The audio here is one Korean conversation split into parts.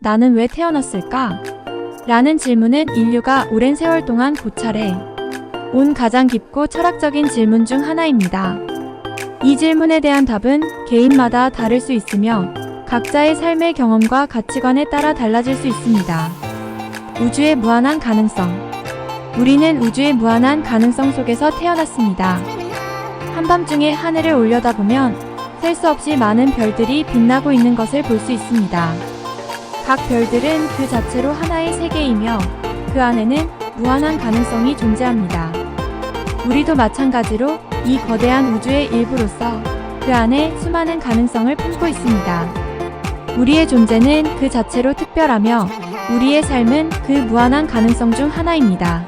나는 왜 태어났을까? 라는 질문은 인류가 오랜 세월 동안 고찰해 온 가장 깊고 철학적인 질문 중 하나입니다. 이 질문에 대한 답은 개인마다 다를 수 있으며 각자의 삶의 경험과 가치관에 따라 달라질 수 있습니다. 우주의 무한한 가능성. 우리는 우주의 무한한 가능성 속에서 태어났습니다. 한밤중에 하늘을 올려다보면 셀 수 없이 많은 별들이 빛나고 있는 것을 볼 수 있습니다. 각 별들은 그 자체로 하나의 세계이며 그 안에는 무한한 가능성이 존재합니다. 우리도 마찬가지로 이 거대한 우주의 일부로서 그 안에 수많은 가능성을 품고 있습니다. 우리의 존재는 그 자체로 특별하며 우리의 삶은 그 무한한 가능성 중 하나입니다.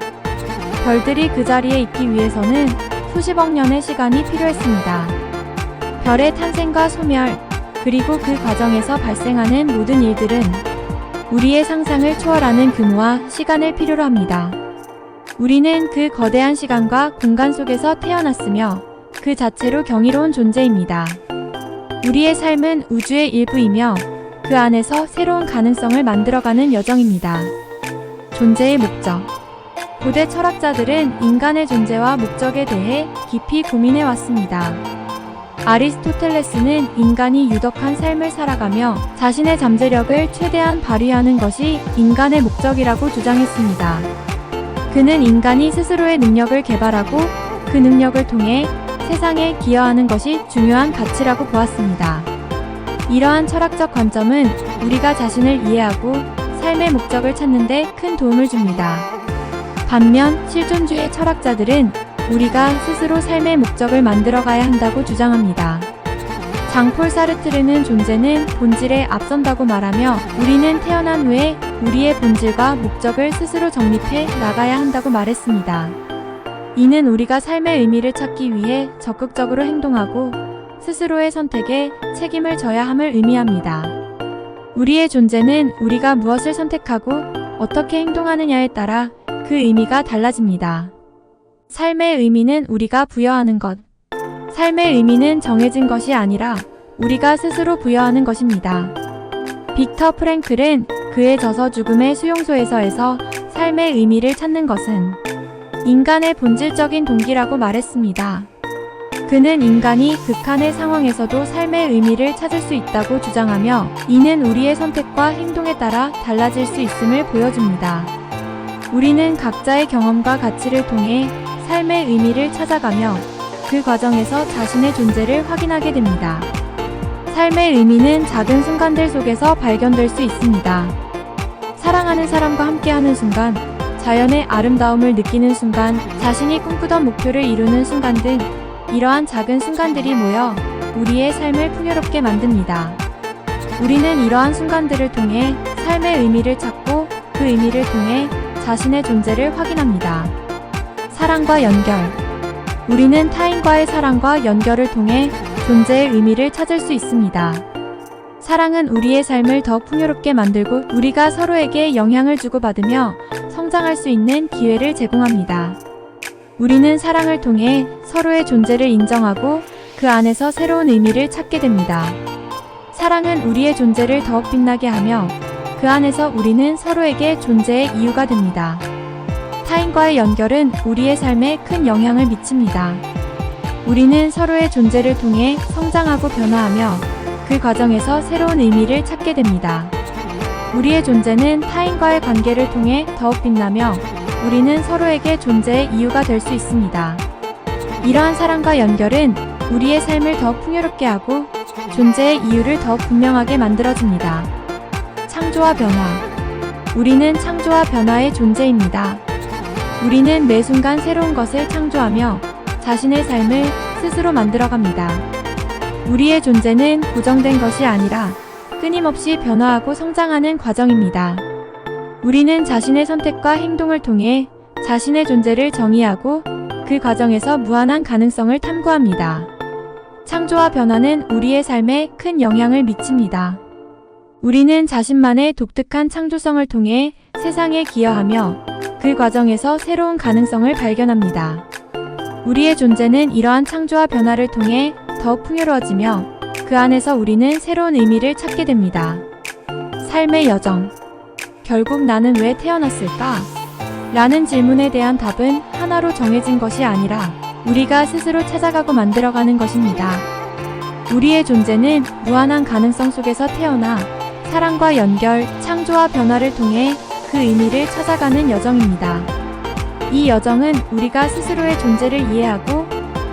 별들이 그 자리에 있기 위해서는 수십억 년의 시간이 필요했습니다. 별의 탄생과 소멸, 그리고 그 과정에서 발생하는 모든 일들은 우리의 상상을 초월하는 규모와 시간을 필요로 합니다. 우리는 그 거대한 시간과 공간 속에서 태어났으며 그 자체로 경이로운 존재입니다. 우리의 삶은 우주의 일부이며 그 안에서 새로운 가능성을 만들어가는 여정입니다. 존재의 목적. 고대 철학자들은 인간의 존재와 목적에 대해 깊이 고민해 왔습니다. 아리스토텔레스는 인간이 유덕한 삶을 살아가며 자신의 잠재력을 최대한 발휘하는 것이 인간의 목적이라고 주장했습니다. 그는 인간이 스스로의 능력을 개발하고 그 능력을 통해 세상에 기여하는 것이 중요한 가치라고 보았습니다. 이러한 철학적 관점은 우리가 자신을 이해하고 삶의 목적을 찾는 데 큰 도움을 줍니다. 반면 실존주의 철학자들은 우리가 스스로 삶의 목적을 만들어가야 한다고 주장합니다. 장폴 사르트르는 존재는 본질에 앞선다고 말하며 우리는 태어난 후에 우리의 본질과 목적을 스스로 정립해 나가야 한다고 말했습니다. 이는 우리가 삶의 의미를 찾기 위해 적극적으로 행동하고 스스로의 선택에 책임을 져야 함을 의미합니다. 우리의 존재는 우리가 무엇을 선택하고 어떻게 행동하느냐에 따라 그 의미가 달라집니다. 삶의 의미는 우리가 부여하는 것. 삶의 의미는 정해진 것이 아니라 우리가 스스로 부여하는 것입니다. 빅터 프랭클은 그의 저서 죽음의 수용소에서에서 삶의 의미를 찾는 것은 인간의 본질적인 동기라고 말했습니다. 그는 인간이 극한의 상황에서도 삶의 의미를 찾을 수 있다고 주장하며 이는 우리의 선택과 행동에 따라 달라질 수 있음을 보여줍니다. 우리는 각자의 경험과 가치를 통해 삶의 의미를 찾아가며 그 과정에서 자신의 존재를 확인하게 됩니다. 삶의 의미는 작은 순간들 속에서 발견될 수 있습니다. 사랑하는 사람과 함께하는 순간, 자연의 아름다움을 느끼는 순간, 자신이 꿈꾸던 목표를 이루는 순간 등 이러한 작은 순간들이 모여 우리의 삶을 풍요롭게 만듭니다. 우리는 이러한 순간들을 통해 삶의 의미를 찾고 그 의미를 통해 자신의 존재를 확인합니다. 사랑과 연결. 우리는 타인과의 사랑과 연결을 통해 존재의 의미를 찾을 수 있습니다. 사랑은 우리의 삶을 더 풍요롭게 만들고 우리가 서로에게 영향을 주고받으며 성장할 수 있는 기회를 제공합니다. 우리는 사랑을 통해 서로의 존재를 인정하고 그 안에서 새로운 의미를 찾게 됩니다. 사랑은 우리의 존재를 더욱 빛나게 하며 그 안에서 우리는 서로에게 존재의 이유가 됩니다. 타인과의 연결은 우리의 삶에 큰 영향을 미칩니다. 우리는 서로의 존재를 통해 성장하고 변화하며 그 과정에서 새로운 의미를 찾게 됩니다. 우리의 존재는 타인과의 관계를 통해 더욱 빛나며 우리는 서로에게 존재의 이유가 될 수 있습니다. 이러한 사랑과 연결은 우리의 삶을 더욱 풍요롭게 하고 존재의 이유를 더욱 분명하게 만들어줍니다. 창조와 변화. 우리는 창조와 변화의 존재입니다. 우리는 매 순간 새로운 것을 창조하며 자신의 삶을 스스로 만들어갑니다. 우리의 존재는 고정된 것이 아니라 끊임없이 변화하고 성장하는 과정입니다. 우리는 자신의 선택과 행동을 통해 자신의 존재를 정의하고 그 과정에서 무한한 가능성을 탐구합니다. 창조와 변화는 우리의 삶에 큰 영향을 미칩니다. 우리는 자신만의 독특한 창조성을 통해 세상에 기여하며 그 과정에서 새로운 가능성을 발견합니다. 우리의 존재는 이러한 창조와 변화를 통해 더욱 풍요로워지며 그 안에서 우리는 새로운 의미를 찾게 됩니다. 삶의 여정. 결국 나는 왜 태어났을까? 라는 질문에 대한 답은 하나로 정해진 것이 아니라 우리가 스스로 찾아가고 만들어가는 것입니다. 우리의 존재는 무한한 가능성 속에서 태어나 사랑과 연결, 창조와 변화를 통해 그 의미를 찾아가는 여정입니다. 이 여정은 우리가 스스로의 존재를 이해하고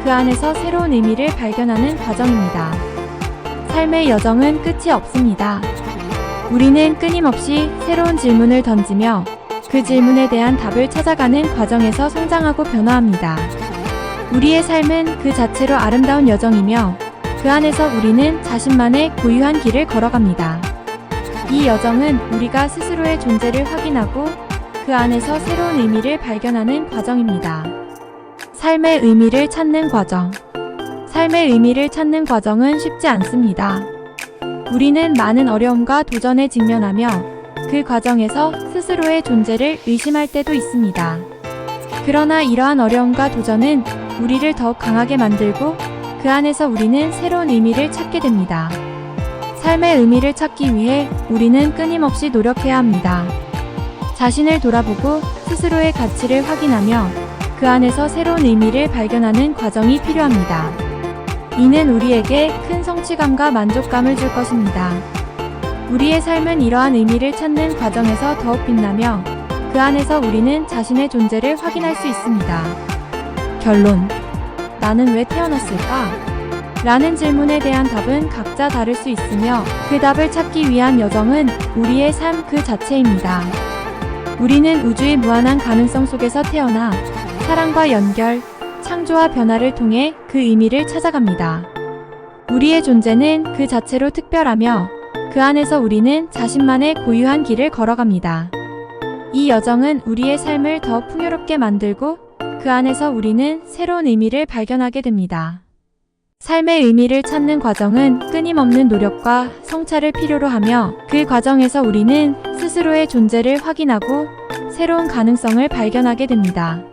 그 안에서 새로운 의미를 발견하는 과정입니다. 삶의 여정은 끝이 없습니다. 우리는 끊임없이 새로운 질문을 던지며 그 질문에 대한 답을 찾아가는 과정에서 성장하고 변화합니다. 우리의 삶은 그 자체로 아름다운 여정이며 그 안에서 우리는 자신만의 고유한 길을 걸어갑니다. 이 여정은 우리가 스스로의 존재를 확인하고 그 안에서 새로운 의미를 발견하는 과정입니다. 삶의 의미를 찾는 과정. 삶의 의미를 찾는 과정은 쉽지 않습니다. 우리는 많은 어려움과 도전에 직면하며 그 과정에서 스스로의 존재를 의심할 때도 있습니다. 그러나 이러한 어려움과 도전은 우리를 더욱 강하게 만들고 그 안에서 우리는 새로운 의미를 찾게 됩니다. 삶의 의미를 찾기 위해 우리는 끊임없이 노력해야 합니다. 자신을 돌아보고 스스로의 가치를 확인하며 그 안에서 새로운 의미를 발견하는 과정이 필요합니다. 이는 우리에게 큰 성취감과 만족감을 줄 것입니다. 우리의 삶은 이러한 의미를 찾는 과정에서 더욱 빛나며 그 안에서 우리는 자신의 존재를 확인할 수 있습니다. 결론. 나는 왜 태어났을까? 라는 질문에 대한 답은 각자 다를 수 있으며 그 답을 찾기 위한 여정은 우리의 삶 그 자체입니다. 우리는 우주의 무한한 가능성 속에서 태어나 사랑과 연결, 창조와 변화를 통해 그 의미를 찾아갑니다. 우리의 존재는 그 자체로 특별하며 그 안에서 우리는 자신만의 고유한 길을 걸어갑니다. 이 여정은 우리의 삶을 더 풍요롭게 만들고 그 안에서 우리는 새로운 의미를 발견하게 됩니다. 삶의 의미를 찾는 과정은 끊임없는 노력과 성찰을 필요로 하며 그 과정에서 우리는 스스로의 존재를 확인하고 새로운 가능성을 발견하게 됩니다.